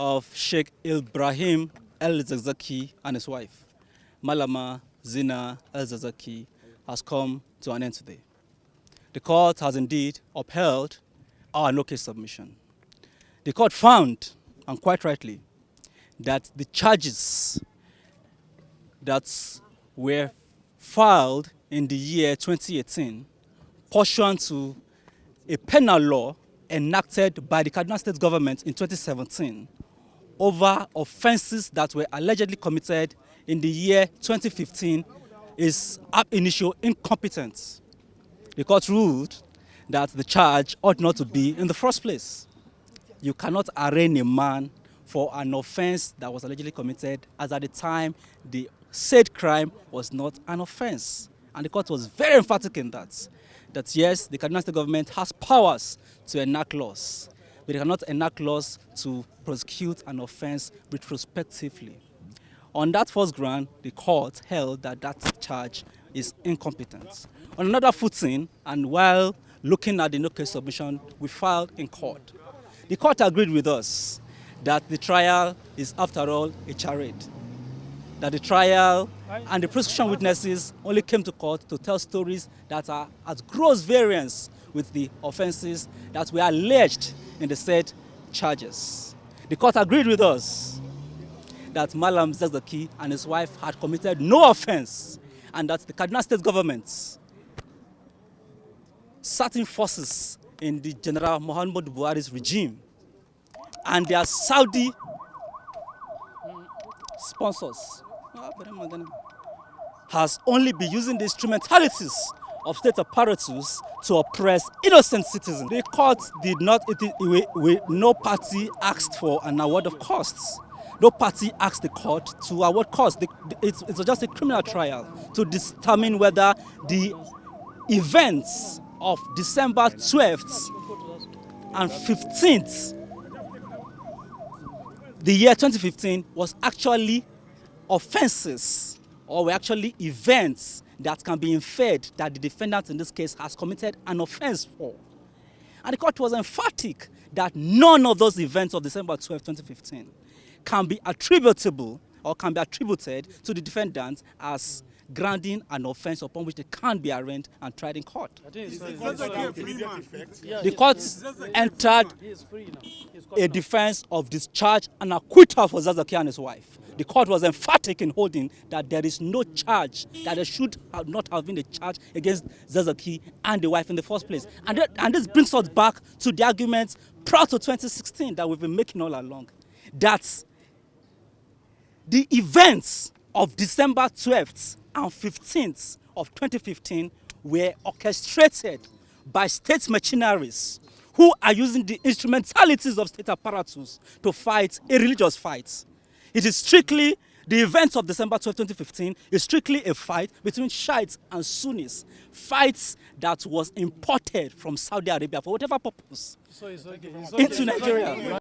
of Sheikh Ibrahim El-Zakazki and his wife, Malama Zina El-Zakazki, has come to an end today. The court has indeed upheld our no-case submission. The court found, and quite rightly, that the charges that were filed in the year 2018 pursuant to a penal law enacted by the Kaduna State government in 2017 over offenses that were allegedly committed in the year 2015 is ab initio incompetent. The court ruled that the charge ought not to be in the first place. You cannot arraign a man for an offense that was allegedly committed, as at the time the said crime was not an offense. And the court was very emphatic in that yes, the Kaduna State government has powers to enact laws, but they cannot enact laws to prosecute an offense retrospectively. On that first ground, the court held that that charge is incompetent. On another footing, and while looking at the no-case submission we filed in court, the court agreed with us that the trial is, after all, a charade. That the trial and the prosecution witnesses only came to court to tell stories that are at gross variance with the offenses that were alleged in the said charges. The court agreed with us that Malam El-Zakazki and his wife had committed no offense, and that the Kaduna State government, certain forces in the General Muhammadu Buhari's regime, and their Saudi sponsors has only been using the instrumentalities of state apparatus to oppress innocent citizens. The court did not, no party asked for an award of costs. No party asked the court to award costs. It was just a criminal trial to determine whether the events of December 12th and 15th, the year 2015, was actually offenses or were actually events that can be inferred that the defendant in this case has committed an offense for. And the court was emphatic that none of those events of December 12, 2015 can be attributable or can be attributed to the defendant as grounding an offense upon which they can't be arraigned and tried in court. The court entered a defense of discharge and acquittal for El-Zakazki and his wife. The court was emphatic in holding that there is no charge, that there should not have been a charge against El-Zakazki and the wife in the first place. And this brings us back to the arguments prior to 2016 that we've been making all along, that the events of December 12th and 15th of 2015 were orchestrated by state machineries who are using the instrumentalities of state apparatus to fight a religious fight. It is strictly, the events of December 12, 2015 is strictly a fight between Shiites and Sunnis, fights that was imported from Saudi Arabia for whatever purpose into Nigeria.